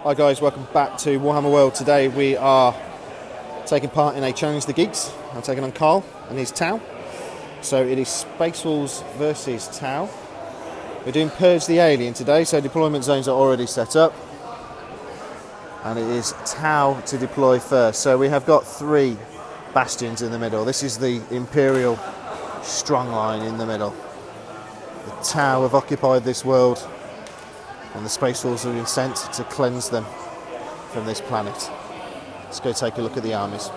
Hi guys, welcome back to Warhammer World. Today we are taking part in a challenge the Geeks. I'm taking on Carl and his Tau. So it is Space Wolves versus Tau. We're doing Purge the Alien today, so deployment zones are already set up. And it is Tau to deploy first. So we have got 3 bastions in the middle. This is the Imperial strong line in the middle. The Tau have occupied this world, and the Space Wolves have been sent to cleanse them from this planet. Let's go take a look at the armies.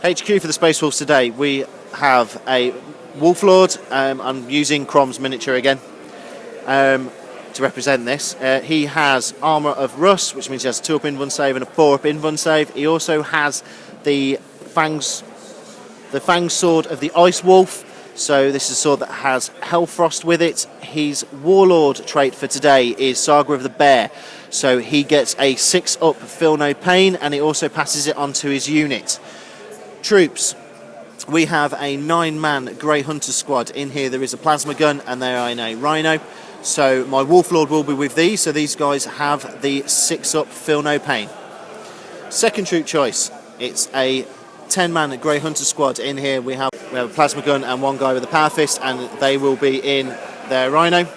HQ for the Space Wolves today, we have a Wolf Lord. I'm using Crom's miniature again to represent this. He has armour of Rust, which means he has a 2-up invuln save and a 4-up invuln save. He also has the Fang Sword of the Ice Wolf. So this is a sword that has Hellfrost with it. His Warlord trait for today is Saga of the Bear. So he gets a 6-up Feel No Pain, and he also passes it on to his unit. Troops. We have a 9-man Grey Hunter squad. In here there is a plasma gun and they are in a Rhino. So my Wolf Lord will be with these. So these guys have the 6-up Feel No Pain. Second troop choice. It's a 10-man Grey Hunter squad. In here we have a plasma gun and 1 guy with a power fist, and they will be in their Rhino.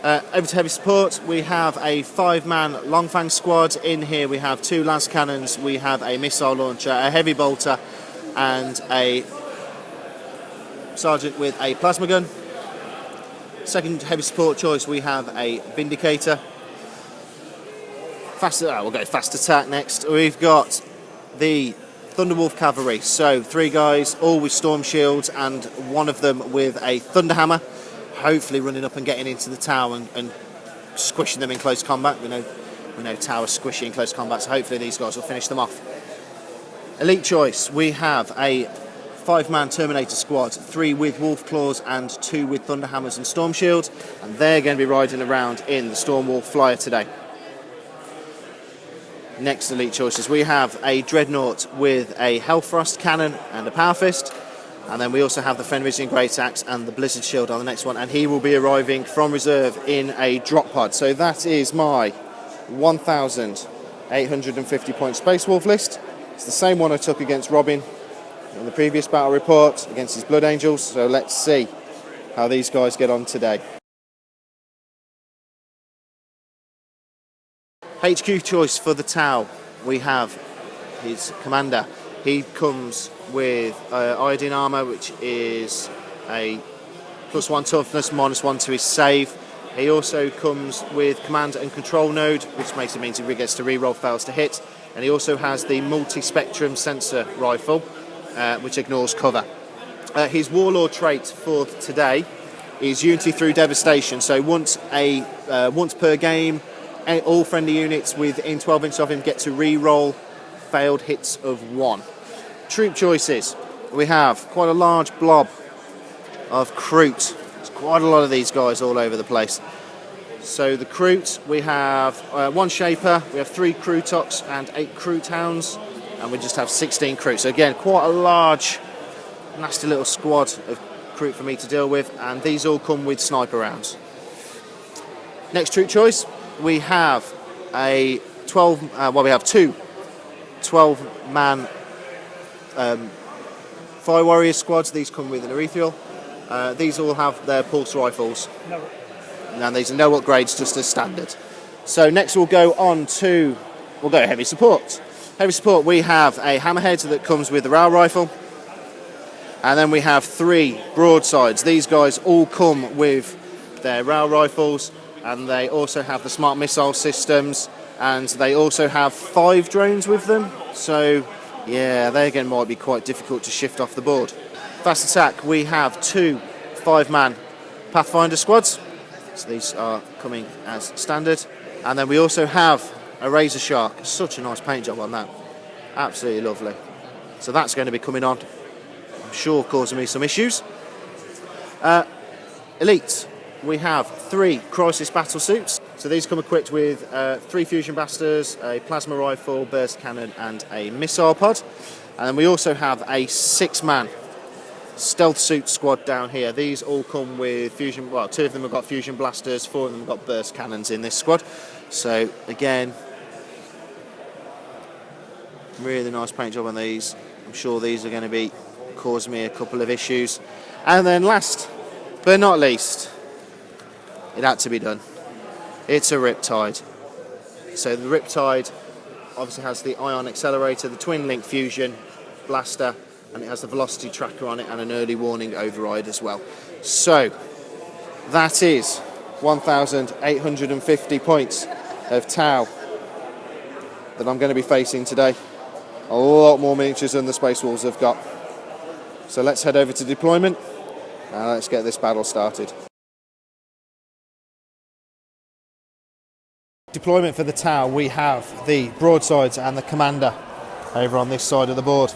Over to heavy support, we have a 5-man Longfang squad. In here we have 2 lance cannons, we have a missile launcher, a heavy bolter, and a sergeant with a plasma gun. Second heavy support choice, we have a Vindicator. We'll go fast attack next. We've got the Thunderwolf Cavalry, so 3 guys, all with storm shields, and 1 of them with a Thunderhammer, hopefully running up and getting into the tower and squishing them in close combat. We know Tower squishy in close combat, so hopefully these guys will finish them off. Elite choice, we have a 5-man Terminator squad, 3 with Wolf Claws and 2 with Thunderhammers and Storm Shields, and they're going to be riding around in the Stormwolf Flyer today. Next elite choices, we have a Dreadnought with a Hellfrost cannon and a Power Fist, and then we also have the Fenrisian Great Axe and the Blizzard Shield on the next one, and he will be arriving from reserve in a drop pod. So that is my 1,850 point Space Wolf list. It's the same one I took against Robin in the previous battle report against his Blood Angels, so let's see how these guys get on today. HQ choice for the Tau, we have his commander. He comes with iodine armour, which is a +1 toughness, -1 to his save. He also comes with command and control node, which makes it means he gets to reroll fails to hit. And he also has the multi-spectrum sensor rifle, which ignores cover. His Warlord trait for today is Unity through Devastation. So once per game, all friendly units within 12 inches of him get to re-roll failed hits of 1. Troop choices. We have quite a large blob of Kroot. There's quite a lot of these guys all over the place. So the Kroot, we have 1 Shaper, we have 3 Krootoks and 8 Kroot Hounds, and we just have 16 Kroot. So again, quite a large, nasty little squad of Kroot for me to deal with, and these all come with sniper rounds. Next troop choice. We have a 2 12-man Fire Warrior squads. These come with an Ethereal. These all have their pulse rifles. No. And these are no upgrades, just as standard. So next we'll go heavy support. Heavy support, we have a Hammerhead that comes with the rail rifle. And then we have 3 broadsides. These guys all come with their rail rifles, and they also have the smart missile systems, and they also have 5 drones with them. So yeah, they again might be quite difficult to shift off the board. Fast attack, we have 2 5-man Pathfinder squads. So these are coming as standard. And then we also have a Razor Shark. Such a nice paint job on that. Absolutely lovely. So that's going to be coming on, I'm sure, causing me some issues. Elite. We have 3 Crisis Battle Suits. So these come equipped with 3 Fusion Blasters, a Plasma Rifle, Burst Cannon and a Missile Pod. And then we also have a 6-man stealth suit squad down here. These all come with fusion, well, 2 of them have got fusion blasters, 4 of them have got burst cannons in this squad. So again, really nice paint job on these. I'm sure these are going to be causing me a couple of issues. And then last but not least, it had to be done. It's a Riptide. So the Riptide obviously has the ion accelerator, the twin link fusion blaster, and it has the velocity tracker on it and an early warning override as well. So that is 1,850 points of Tau that I'm going to be facing today. A lot more miniatures than the Space Wolves have got. So let's head over to deployment and let's get this battle started. Deployment for the Tau, we have the broadsides and the commander over on this side of the board,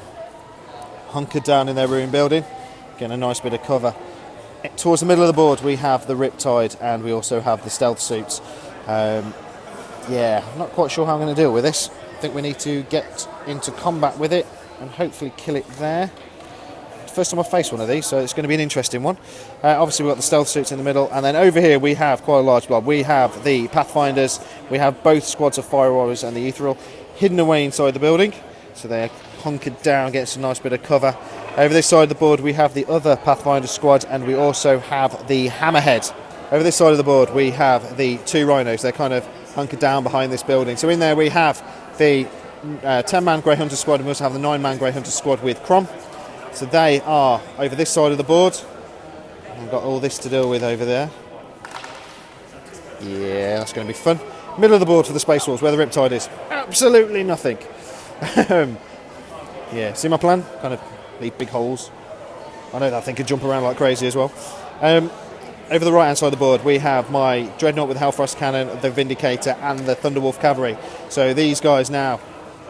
hunkered down in their room building, getting a nice bit of cover. Towards the middle of the board we have the Riptide and we also have the stealth suits. Yeah, I'm not quite sure how I'm going to deal with this. I think we need to get into combat with it and hopefully kill it there. First time I've faced one of these, so it's going to be an interesting one. Obviously we've got the stealth suits in the middle, and then over here we have quite a large blob. We have the Pathfinders, we have both squads of Fire Warriors and the Ethereal hidden away inside the building, so they're hunkered down, getting some nice bit of cover. Over this side of the board we have the other Pathfinder squad, and we also have the Hammerhead. Over this side of the board we have the 2 Rhinos. They're kind of hunkered down behind this building. So in there we have the 10-man Grey Hunter squad, and we also have the 9-man Grey Hunter squad with Crom. So they are over this side of the board. I've got all this to deal with over there. Yeah, that's going to be fun. Middle of the board for the Space Wolves, where the Riptide is. Absolutely nothing. Yeah, see my plan? Kind of leave big holes. I know that thing could jump around like crazy as well. Over the right hand side of the board we have my Dreadnought with the Hellfrost Cannon, the Vindicator and the Thunderwolf Cavalry. So these guys now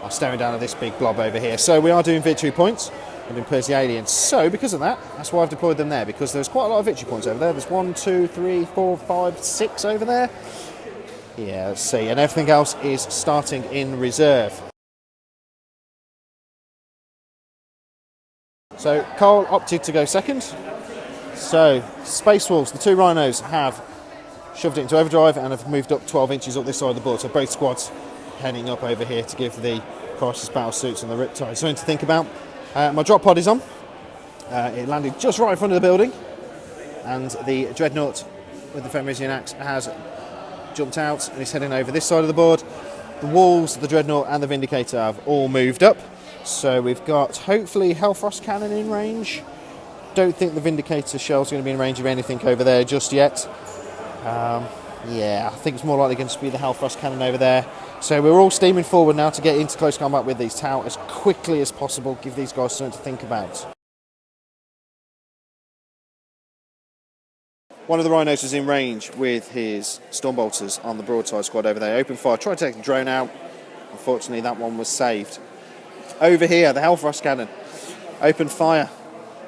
are staring down at this big blob over here. So we are doing victory points and impose the aliens. So because of that, that's why I've deployed them there, because there's quite a lot of victory points over there. There's 1, 2, 3, 4, 5, 6 over there. Yeah, let's see. And everything else is starting in reserve. So Carl opted to go second. So Space Wolves, the 2 Rhinos, have shoved it into overdrive and have moved up 12 inches up this side of the board. So both squads heading up over here to give the Crisis Battle Suits and the Riptide something to think about. My drop pod is on. It landed just right in front of the building, and the Dreadnought with the Fenrisian axe has jumped out and is heading over this side of the board. The Wolves, the Dreadnought and the Vindicator have all moved up. So we've got hopefully Hellfrost Cannon in range. Don't think the Vindicator shell's going to be in range of anything over there just yet. Yeah, I think it's more likely going to be the Hellfrost Cannon over there. So we're all steaming forward now to get into close combat with these Tau as quickly as possible. Give these guys something to think about. One of the Rhinos is in range with his Stormbolters on the broadside squad over there. Open fire, tried to take the drone out. Unfortunately, that one was saved. Over here, the Hellfrost Cannon opened fire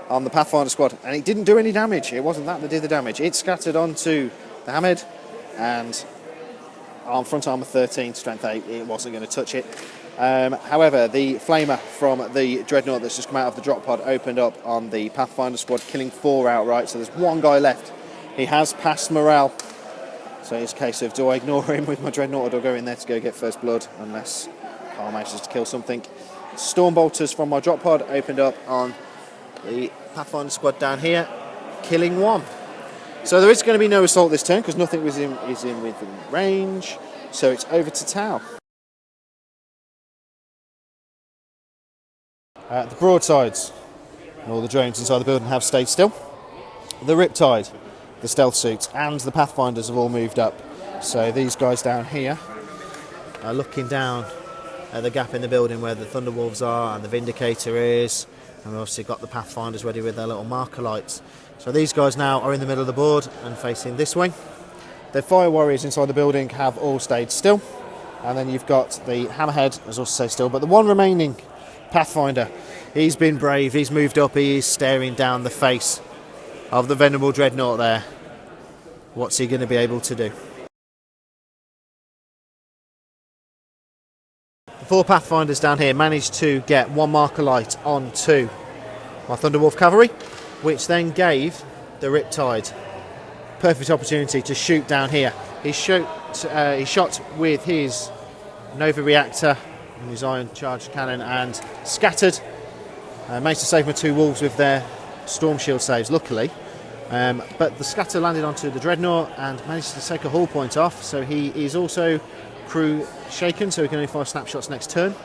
on the Pathfinder squad, and it didn't do any damage. It wasn't that did the damage. It scattered onto the Hammerhead, and on front armour 13, strength 8, it wasn't going to touch it. However, the flamer from the Dreadnought that's just come out of the drop pod opened up on the Pathfinder squad, killing 4 outright. So there's 1 guy left. He has passed morale. So it's a case of, do I ignore him with my Dreadnought, or do I go in there to go get first blood, unless Carl manages to kill something. Stormbolters from my drop pod opened up on the Pathfinder squad down here, killing 1. So there is going to be no assault this turn because nothing is in within range. So it's over to Tau. The broadsides and all the drones inside the building have stayed still. The Riptide, the stealth suits and the Pathfinders have all moved up. So these guys down here are looking down at the gap in the building where the Thunderwolves are and the Vindicator is. And we've obviously got the Pathfinders ready with their little marker lights. So these guys now are in the middle of the board and facing this way. The Fire Warriors inside the building have all stayed still. And then you've got the Hammerhead has also stayed still. But the one remaining Pathfinder, he's been brave. He's moved up. He is staring down the face of the venerable Dreadnought there. What's he going to be able to do? The 4 Pathfinders down here managed to get 1 marker light onto my Thunderwolf Cavalry. which then gave the Riptide perfect opportunity to shoot down here. He shot with his Nova reactor and his ion charged cannon and scattered. Managed to save my 2 wolves with their storm shield saves, luckily. But the scatter landed onto the Dreadnought and managed to take a hull point off, so he is also crew shaken, so he can only fire snapshots next turn.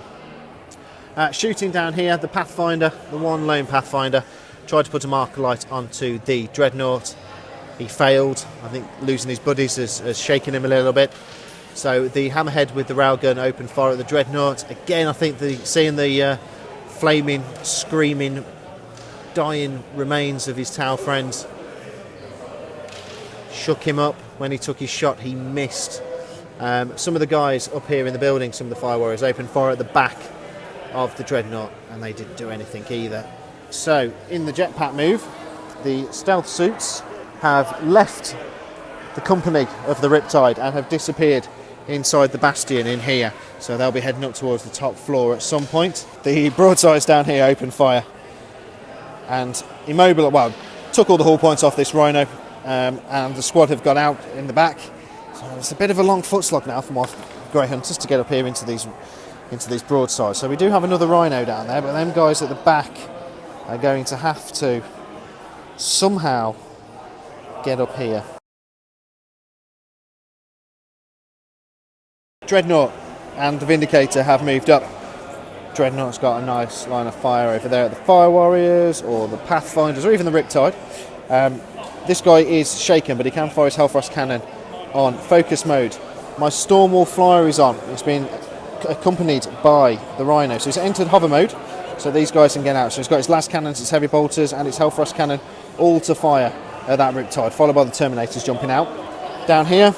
Shooting down here, the Pathfinder, the one lone Pathfinder, tried to put a marker light onto the Dreadnought. He failed. I think losing his buddies has shaken him a little bit. So the Hammerhead with the railgun opened fire at the Dreadnought. Again, I think seeing the flaming, screaming, dying remains of his Tau friends shook him up. When he took his shot, he missed. Some of the guys up here in the building, some of the Fire Warriors, opened fire at the back of the Dreadnought, and they didn't do anything either. So, in the jetpack move, the stealth suits have left the company of the Riptide and have disappeared inside the bastion in here. So they'll be heading up towards the top floor at some point. The broadsides down here open fire and took all the hull points off this Rhino, and the squad have got out in the back. So it's a bit of a long foot slog now for my Grey Hunters to get up here into these broadsides. So we do have another Rhino down there, but them guys at the back are going to have to somehow get up here. Dreadnought and the Vindicator have moved up. Dreadnought's got a nice line of fire over there at the Fire Warriors or the Pathfinders or even the Riptide. This guy is shaken, but he can fire his Hellfrost cannon on focus mode. My Stormwolf Flyer is on. It's been accompanied by the Rhino. So he's entered hover mode, so these guys can get out. So he's got his last cannons, his heavy bolters and his Hellfrost cannon all to fire at that Riptide, followed by the Terminators jumping out. Down here,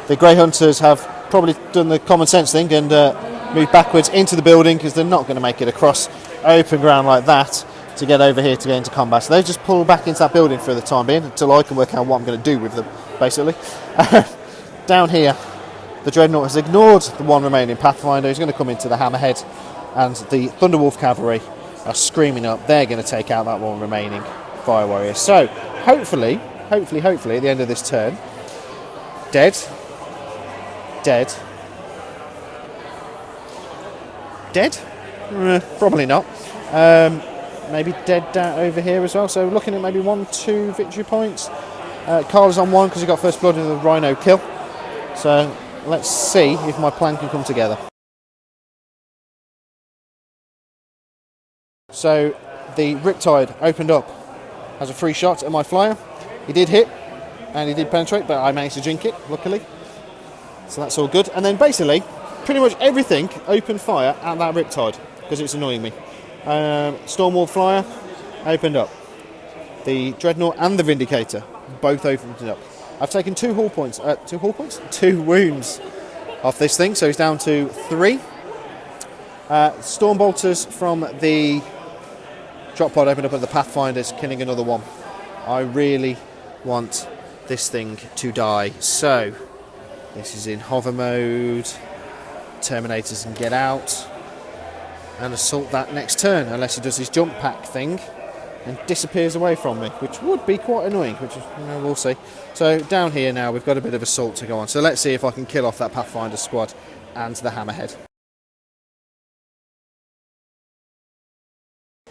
the Grey Hunters have probably done the common sense thing and moved backwards into the building, because they're not going to make it across open ground like that to get over here to get into combat. So they just pull back into that building for the time being until I can work out what I'm going to do with them, basically. Down here, the Dreadnought has ignored the one remaining Pathfinder. He's going to come into the Hammerhead, and the Thunderwolf Cavalry are screaming up. They're going to take out that one remaining Fire Warrior. So hopefully at the end of this turn, dead, probably not. Maybe dead down over here as well. So looking at maybe 1-2 victory points. Carl is on 1 because he got first blood in the Rhino kill. So let's see if my plan can come together. So the Riptide opened up as a free shot at my flyer. He did hit and he did penetrate, but I managed to jink it, luckily. So that's all good. And then basically, pretty much everything opened fire at that Riptide because it's annoying me. Stormwall Flyer opened up. The Dreadnought and the Vindicator both opened it up. I've taken 2 wounds off this thing, so he's down to 3. Storm Bolters from the drop pod opened up at the Pathfinders, killing another one. I really want this thing to die, so this is in hover mode. Terminators can get out and assault that next turn, unless he does his jump pack thing and disappears away from me, which would be quite annoying, which is, we'll see. So down here now, we've got a bit of assault to go on. So let's see if I can kill off that Pathfinder squad and the Hammerhead.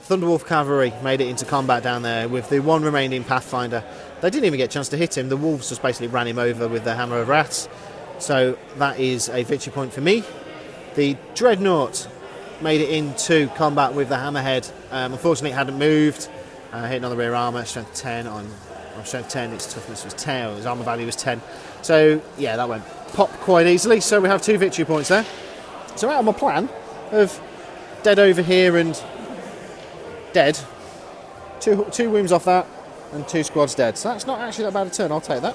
Thunderwolf Cavalry made it into combat down there with the one remaining Pathfinder. They didn't even get a chance to hit him. The Wolves just basically ran him over with their Hammer of Rats. So that is a victory point for me. The Dreadnought made it into combat with the Hammerhead. Unfortunately, it hadn't moved. Hitting on the rear armour, strength 10 on strength 10, its toughness was 10, or its armour value was 10. So yeah, that went pop quite easily. So we have 2 victory points there. So out of my plan of dead over here and dead, two wounds off that and 2 squads dead. So that's not actually that bad a turn, I'll take that.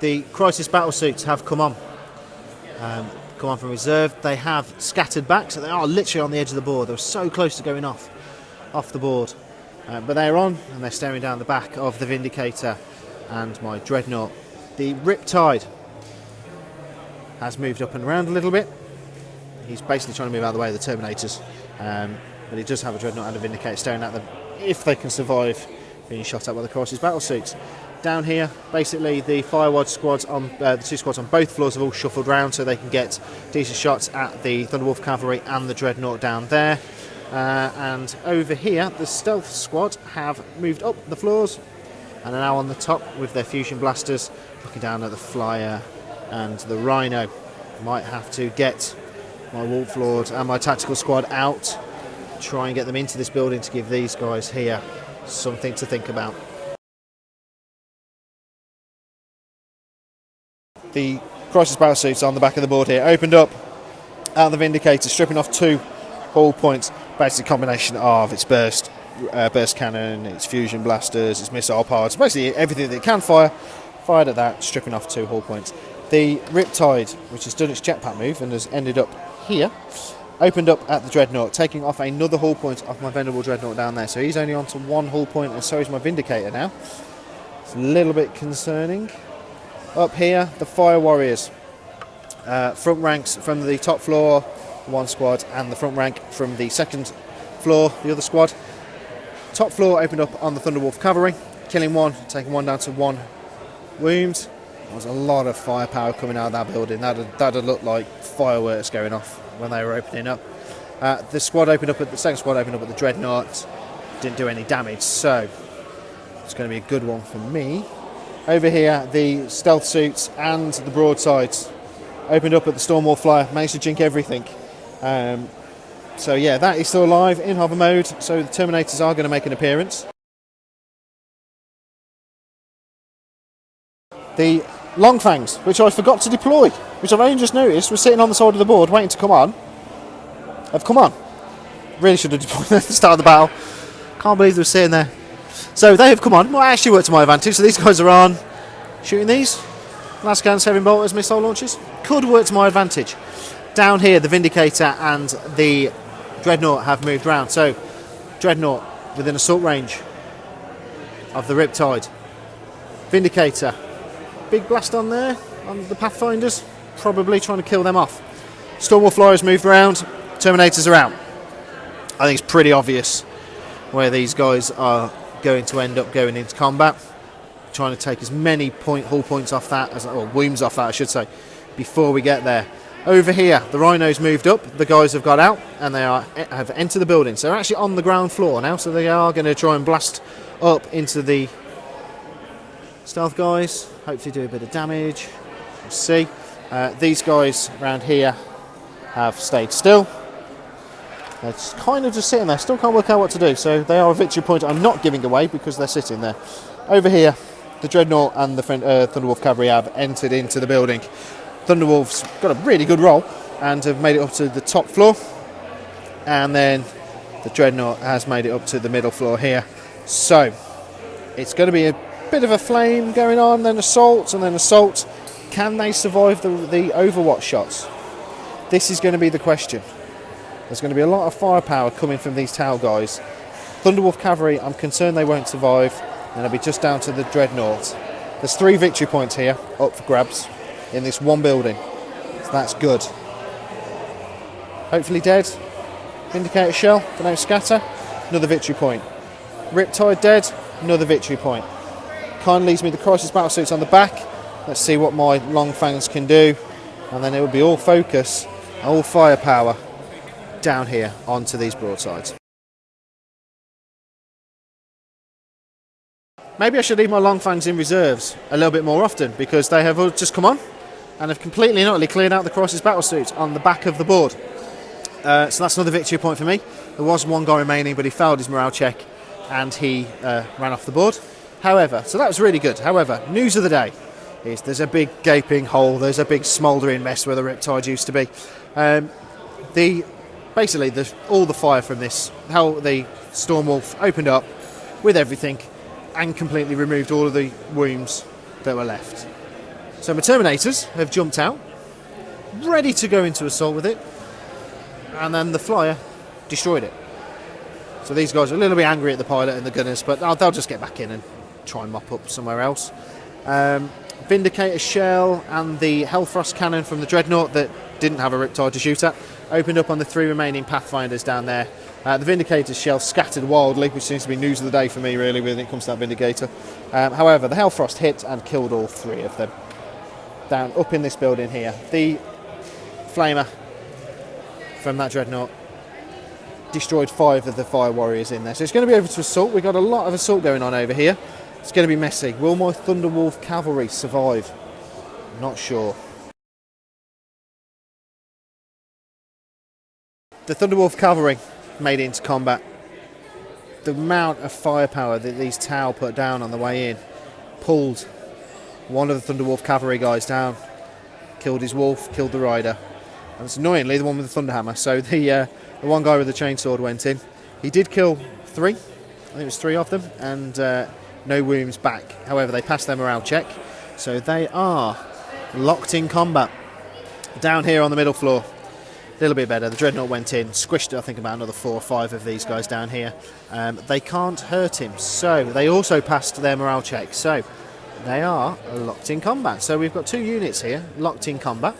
The Crisis battle suits have come on from reserve. They have scattered back, so they are literally on the edge of the board. They were so close to going off the board, but they're on and they're staring down the back of the Vindicator and my Dreadnought. The Riptide has moved up and around a little bit. He's basically trying to move out of the way of the Terminators but it does have a Dreadnought and a Vindicator staring at them if they can survive being shot at by the Crisis battle suits. Down here, basically the Firewatch squads on the 2 squads on both floors have all shuffled round so they can get decent shots at the Thunderwolf cavalry and the Dreadnought down there. And over here, the Stealth squad have moved up the floors and are now on the top with their fusion blasters, looking down at the Flyer and the Rhino. Might have to get my Wolf Lord and my tactical squad out, try and get them into this building to give these guys here something to think about. The Crisis battle suits on the back of the board here opened up at the Vindicator, stripping off 2 hull points. Basically a combination of its burst cannon, its fusion blasters, its missile pods, basically everything that it can fire, fired at that, stripping off 2 hull points. The Riptide, which has done its jetpack move and has ended up here, opened up at the Dreadnought, taking off another hull point off my Venerable Dreadnought down there. So he's only on to 1 hull point, and so is my Vindicator now. It's a little bit concerning. Up here, the Fire Warriors. Front ranks from the top floor, 1 squad, and the front rank from the 2nd floor, the other squad. Top floor opened up on the Thunderwolf cavalry, killing 1, taking 1 down to 1 wound. There was a lot of firepower coming out of that building. That'd look like fireworks going off when they were opening up. The 2nd squad opened up at the Dreadnought. Didn't do any damage, so it's going to be a good one for me. Over here, the Stealth suits and the broadsides opened up at the Stormwall Flyer. Managed to jink everything. So yeah, that is still alive in hover mode. So the Terminators are going to make an appearance. The Longfangs, which I forgot to deploy, which I've only just noticed, was sitting on the side of the board waiting to come on, have come on. Really should have deployed them at the start of the battle. Can't believe they were sitting there. So they have come on. Well, actually worked to my advantage. So these guys are on shooting these. Last gun 7 bolters, missile launchers. Could work to my advantage. Down here, the Vindicator and the Dreadnought have moved round. So Dreadnought within assault range of the Riptide. Vindicator. Big blast on there on the Pathfinders. Probably trying to kill them off. Stormwall Flyers moved around. Terminators are out. I think it's pretty obvious where these guys are going to end up going into combat. Trying to take as many hull points off that, or wounds off that I should say, before we get there. Over here, the Rhinos moved up, the guys have got out, and they have entered the building. So they're actually on the ground floor now, so they are going to try and blast up into the Stealth guys. Hopefully do a bit of damage. We'll see. These guys around here have stayed still. They're kind of just sitting there, still can't work out what to do. So they are a victory point I'm not giving away because they're sitting there. Over here, the Dreadnought and the Thunderwolf cavalry have entered into the building. Thunderwolves got a really good roll and have made it up to the top floor. And then the Dreadnought has made it up to the middle floor here. So it's going to be a bit of a flame going on, then assault, and then assault. Can they survive the Overwatch shots? This is going to be the question. There's going to be a lot of firepower coming from these Tau guys. Thunderwolf cavalry, I'm concerned they won't survive, and it'll be just down to the Dreadnought. There's 3 victory points here up for grabs in this one building, so that's good. Hopefully dead. Vindicator shell, but no scatter, another victory point. Riptide dead, another victory point. Kind of leaves me the Crisis battle suits on the back. Let's see what my Longfangs can do, and then it will be all focus, all firepower down here onto these broadsides. Maybe I should leave my Longfangs in reserves a little bit more often, because they have all just come on and have completely and utterly cleared out the Crisis battle suits on the back of the board. So that's another victory point for me. There was 1 guy remaining, but he failed his morale check and he ran off the board. However, so that was really good. However, news of the day is there's a big gaping hole, there's a big smouldering mess where the Riptide used to be. Basically, all the fire from this, how the Stormwolf opened up with everything and completely removed all of the wounds that were left. So my Terminators have jumped out, ready to go into assault with it, and then the Flyer destroyed it. So these guys are a little bit angry at the pilot and the gunners, but they'll just get back in and try and mop up somewhere else. Vindicator shell and the Hellfrost cannon from the Dreadnought that didn't have a Riptide to shoot at opened up on the 3 remaining Pathfinders down there. The Vindicator's shell scattered wildly, which seems to be news of the day for me, really, when it comes to that Vindicator. However, the Hellfrost hit and killed all 3 of them. Down, up in this building here. The Flamer from that Dreadnought destroyed 5 of the Fire Warriors in there. So it's going to be over to assault. We've got a lot of assault going on over here. It's going to be messy. Will my Thunderwolf cavalry survive? Not sure. The Thunderwolf cavalry made it into combat. The amount of firepower that these Tau put down on the way in pulled one of the Thunderwolf cavalry guys down, killed his wolf, killed the rider, and it's annoyingly the one with the Thunderhammer. So the one guy with the chainsword went in. He did kill 3, I think it was 3 of them, and no wounds back. However, they passed their morale check, so they are locked in combat. Down here on the middle floor, a little bit better. The Dreadnought went in, squished, I think, about another 4 or 5 of these guys down here. They can't hurt him, so they also passed their morale check. So they are locked in combat. So we've got 2 units here locked in combat.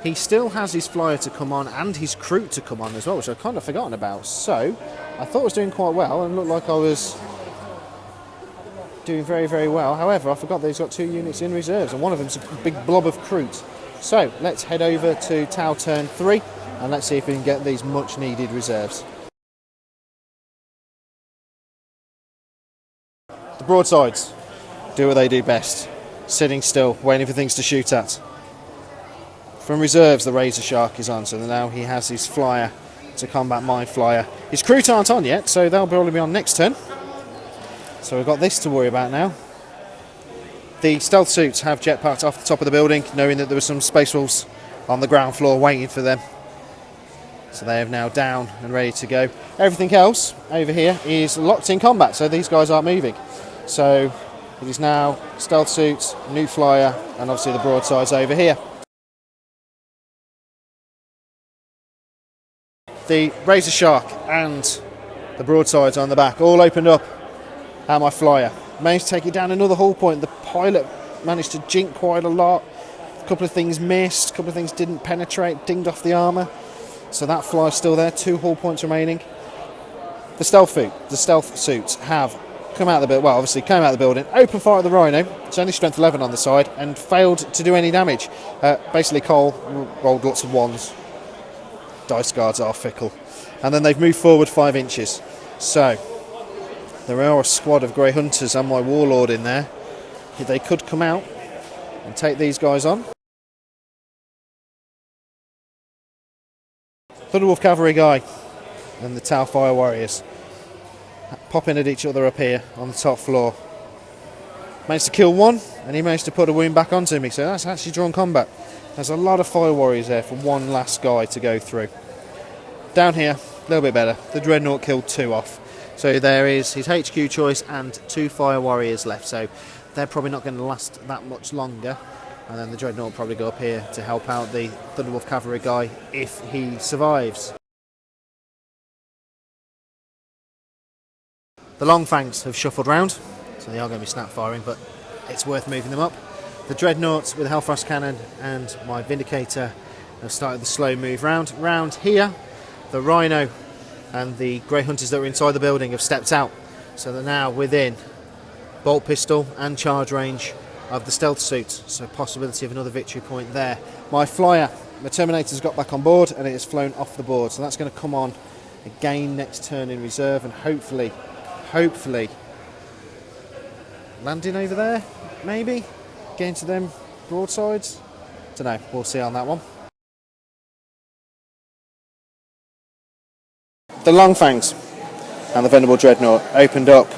He still has his flyer to come on and his crew to come on as well, which I've kind of forgotten about. So I thought I was doing quite well and looked like I was doing very, very well. However, I forgot that he's got 2 units in reserves, and one of them's a big blob of Kroot. So let's head over to Tau turn 3. And let's see if we can get these much needed reserves. The broadsides do what they do best. Sitting still, waiting for things to shoot at. From reserves, the Razor Shark is on, so now he has his flyer to combat my flyer. His crew aren't on yet, so they'll probably be on next turn. So we've got this to worry about now. The stealth suits have jetpacks off the top of the building, knowing that there were some Space Wolves on the ground floor waiting for them. So they are now down and ready to go. Everything else over here is locked in combat, so these guys aren't moving. So it is now stealth suits, new flyer, and obviously the broadsides over here. The Razor Shark and the broadsides on the back all opened up at my flyer. Managed to take it down another hull point. The pilot managed to jink quite a lot. A couple of things missed, a couple of things didn't penetrate, dinged off the armour. So that fly's still there, 2 hull points remaining. The stealth suits have come out of the building, well, obviously came out of the building, opened fire at the Rhino. It's only strength 11 on the side, and failed to do any damage. Basically, Cole rolled lots of 1s. Dice guards are fickle. And then they've moved forward 5 inches. So there are a squad of Grey Hunters and my Warlord in there. They could come out and take these guys on. Thunderwolf Cavalry guy and the Tau Fire Warriors popping at each other up here on the top floor. Managed to kill 1, and he managed to put a wound back onto me, so that's actually drawn combat. There's a lot of Fire Warriors there for one last guy to go through. Down here, a little bit better. The Dreadnought killed 2 off. So there is his HQ choice and 2 Fire Warriors left, so they're probably not going to last that much longer. And then the Dreadnought will probably go up here to help out the Thunderwolf Cavalry guy if he survives. The Longfangs have shuffled round, so they are going to be snap firing, but it's worth moving them up. The Dreadnought with the Hellfrost Cannon and my Vindicator have started the slow move round. Round here, the Rhino and the Grey Hunters that were inside the building have stepped out, so they're now within bolt pistol and charge range of the stealth suits, so possibility of another victory point there. My flyer, the Terminator's got back on board and it has flown off the board, so that's going to come on again next turn in reserve, and hopefully landing over there, maybe getting to them broadsides. Don't know, we'll see on that one. The Longfangs and the Venerable Dreadnought opened up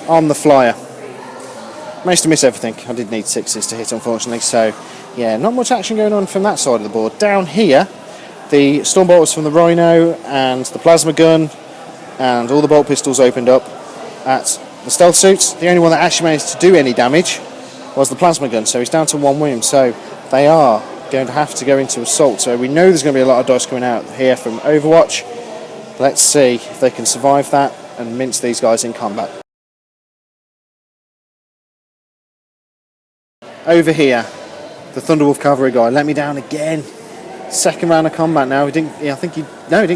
on the flyer. Managed to miss everything. I did need 6s to hit, unfortunately, so yeah, not much action going on from that side of the board. Down here, the Stormbolters from the Rhino and the Plasma Gun and all the bolt pistols opened up at the stealth suits. The only one that actually managed to do any damage was the Plasma Gun, so he's down to 1 wound, so they are going to have to go into assault. So we know there's going to be a lot of dice coming out here from Overwatch. Let's see if they can survive that and mince these guys in combat. Over here, the Thunderwolf Cavalry guy let me down again. Second round of combat now. He didn't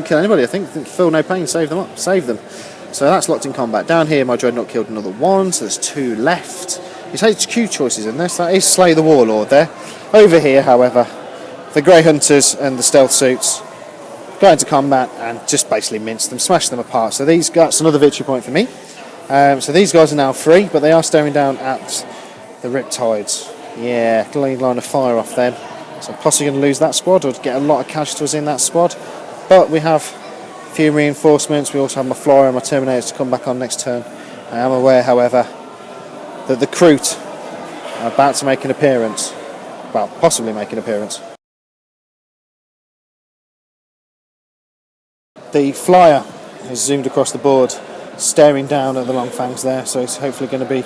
kill anybody. I think feel no pain, saved them. So that's locked in combat. Down here, my Dreadnought killed another one, so there's 2 left. His HQ choices in this. That is Slay the Warlord there. Over here, however, the Grey Hunters and the Stealth Suits go into combat and just basically mince them, smash them apart. So that's another victory point for me. So these guys are now free, but they are staring down at the Riptides. Yeah, line of fire off them. So I'm possibly going to lose that squad or get a lot of casualties in that squad. But we have a few reinforcements. We also have my Flyer and my Terminators to come back on next turn. I am aware, however, that the Kroot are about to make an appearance. Well, possibly make an appearance. The Flyer has zoomed across the board, staring down at the Long Fangs there, so he's hopefully going to be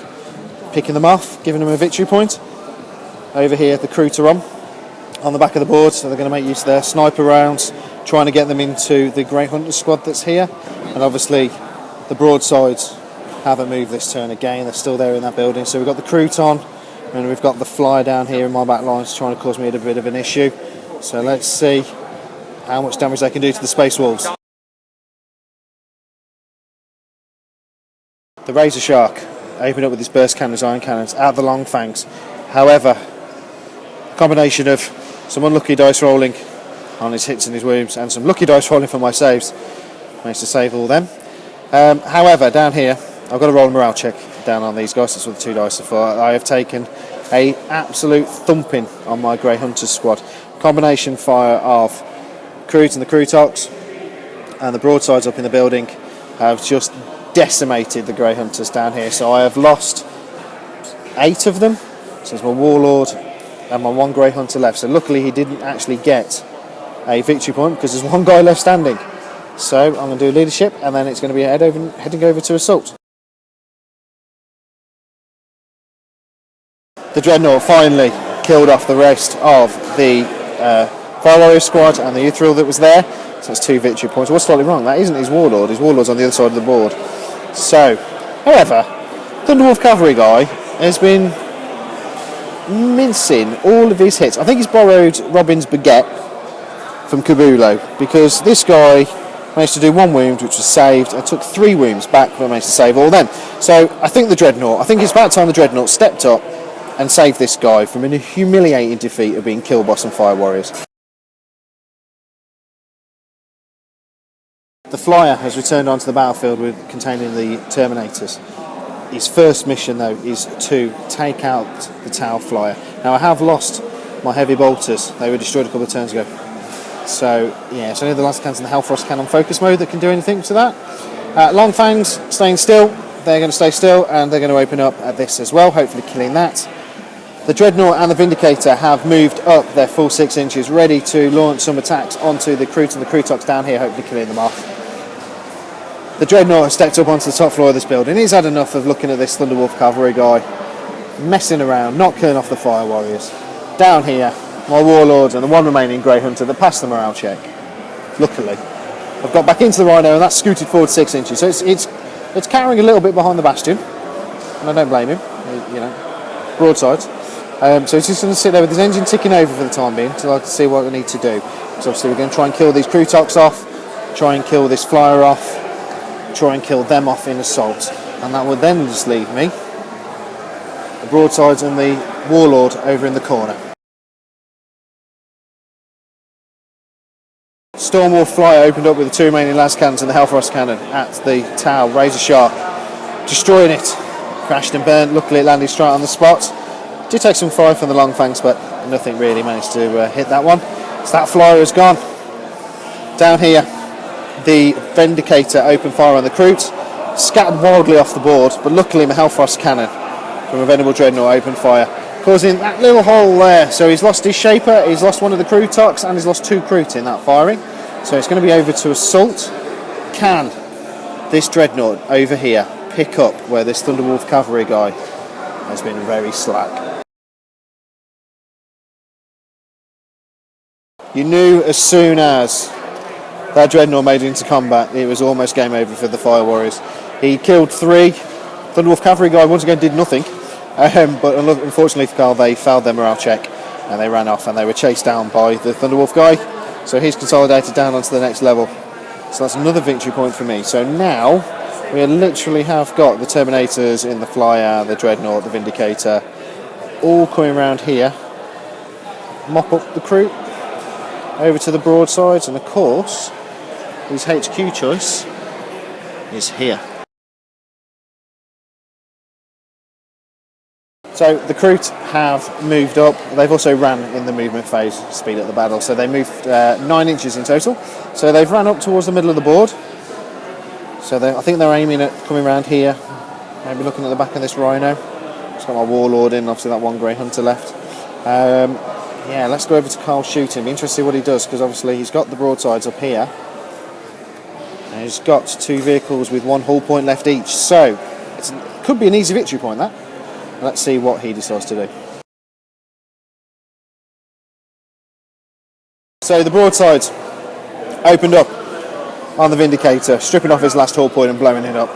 picking them off, giving them a victory point. Over here, the Kroot are on the back of the board, so they're going to make use of their sniper rounds, trying to get them into the Grey Hunter squad that's here. And obviously, the broadsides haven't moved this turn again, they're still there in that building. So we've got the Kroot on, and we've got the Flyer down here in my back lines trying to cause me a bit of an issue. So let's see how much damage they can do to the Space Wolves. The Razor Shark opened up with his burst cannons, iron cannons, at the Long Fangs. However, a combination of some unlucky dice rolling on his hits and his wounds and some lucky dice rolling for my saves managed to save all them. However, down here, I've got to roll a morale check down on these guys. That's what the 2 dice are for. I have taken a absolute thumping on my Grey Hunters squad. Combination fire of Kroot and the Krootox and the broadsides up in the building have just decimated the Grey Hunters down here. So I have lost 8 of them. So there's my Warlord and my 1 Grey Hunter left. So luckily he didn't actually get a victory point because there's 1 guy left standing. So I'm going to do leadership, and then it's going to be heading over to assault. The Dreadnought finally killed off the rest of the Fire Warrior squad and the Ethereal that was there. So that's 2 victory points. What's slightly wrong? That isn't his Warlord. His Warlord's on the other side of the board. So, however, Thunderwolf Cavalry guy has been mincing all of his hits. I think he's borrowed Robin's baguette from Kabulo, because this guy managed to do 1 wound, which was saved, and took 3 wounds back, but managed to save all them. So I think it's about time the Dreadnought stepped up and saved this guy from a humiliating defeat of being killed by some Fire Warriors. The Flyer has returned onto the battlefield containing the Terminators. His first mission, though, is to take out the Tau Flyer. Now, I have lost my heavy bolters. They were destroyed a couple of turns ago. So, yeah, it's only the Laser Cannons and the Hellfrost Cannon focus mode that can do anything to that. Long Fangs staying still. They're going to stay still, and they're going to open up at this as well, hopefully killing that. The Dreadnought and the Vindicator have moved up their full 6 inches, ready to launch some attacks onto the Kroot and the Krootox down here, hopefully killing them off. The Dreadnought has stepped up onto the top floor of this building. He's had enough of looking at this Thunderwolf Cavalry guy messing around, not killing off the Fire Warriors. Down here, my Warlords and the 1 remaining Grey Hunter that passed the morale check. Luckily, I've got back into the Rhino, and that's scooted forward 6 inches. So it's carrying a little bit behind the Bastion, and I don't blame him. You know, broadsides. So he's just going to sit there with his engine ticking over for the time being until I can see what we need to do. So obviously we're going to try and kill these Krootox off, try and kill this Flyer off, try and kill them off in assault, and that would then just leave me the broadsides and the Warlord over in the corner. Stormwolf Flyer opened up with the 2 remaining Las Cannons and the Hellfrost Cannon at the Tau Razor Shark, destroying it. Crashed and burnt. Luckily it landed straight on the spot. Did take some fire from the Long Fangs, but nothing really managed to hit that one. So that Flyer is gone. Down here, the Vindicator opened fire on the Kroot, scattered wildly off the board, but luckily my Hellfrost Cannon from a Venerable Dreadnought opened fire, causing that little hole there. So he's lost his Shaper, he's lost 1 of the Krootox, and he's lost 2 Kroot in that firing. So it's going to be over to assault. Can this Dreadnought over here pick up where this Thunderwolf Cavalry guy has been very slack? You knew as soon as that Dreadnought made it into combat, it was almost game over for the Fire Warriors. He killed 3. Thunderwolf Cavalry guy once again did nothing, but unfortunately for Carl, they failed their morale check and they ran off, and they were chased down by the Thunderwolf guy. So he's consolidated down onto the next level. So that's another victory point for me. So now we literally have got the Terminators in the Flyer, the Dreadnought, the Vindicator, all coming around here. Mop up the crew over to the broadsides, and of course his HQ choice is here. So the crew have moved up. They've also ran in the movement phase, speed up the battle. So they moved 9 inches in total. So they've ran up towards the middle of the board. So I think they're aiming at coming around here. Maybe looking at the back of this Rhino. It's got my Warlord in, obviously that one Grey Hunter left. Yeah, let's go over to Carl shooting. Be interested to see what he does, because obviously he's got the broadsides up here. And he's got 2 vehicles with 1 hull point left each. So it could be an easy victory point, that. Let's see what he decides to do. So the broadsides opened up on the Vindicator, stripping off his last hull point and blowing it up.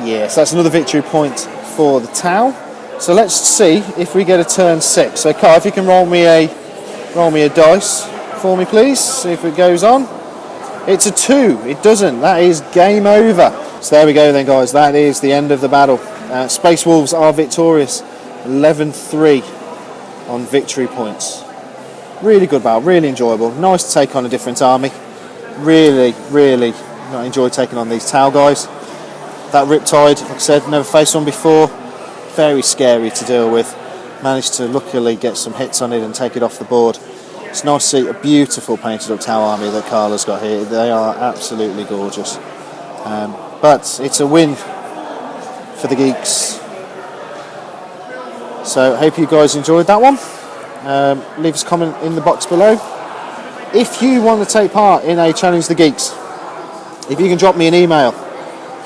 Yeah, so that's another victory point for the Tau. So let's see if we get a turn 6. So Carl, if you can roll me a dice for me, please. See if it goes on. It's a 2. It doesn't. That is game over. So there we go then, guys. That is the end of the battle. Space Wolves are victorious, 11-3 on victory points. Really good battle, really enjoyable. Nice to take on a different army. Really enjoyed taking on these Tau guys. That Riptide, like I said, never faced one before. Very scary to deal with. Managed to luckily get some hits on it and take it off the board. It's nice to see a beautiful painted up Tau army that Carla's got here. They are absolutely gorgeous. But it's a win for the Geeks. So hope you guys enjoyed that one. Leave us a comment in the box below. If you want to take part in a Challenge the Geeks, if you can drop me an email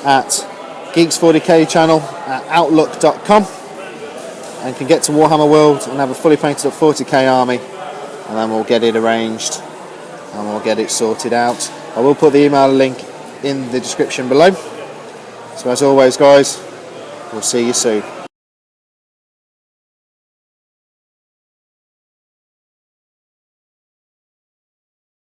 at geeks40kchannel@outlook.com and can get to Warhammer World and have a fully painted up 40k army, and then we'll get it arranged and we'll get it sorted out. I will put the email link in the description below. So as always, guys, we'll see you soon.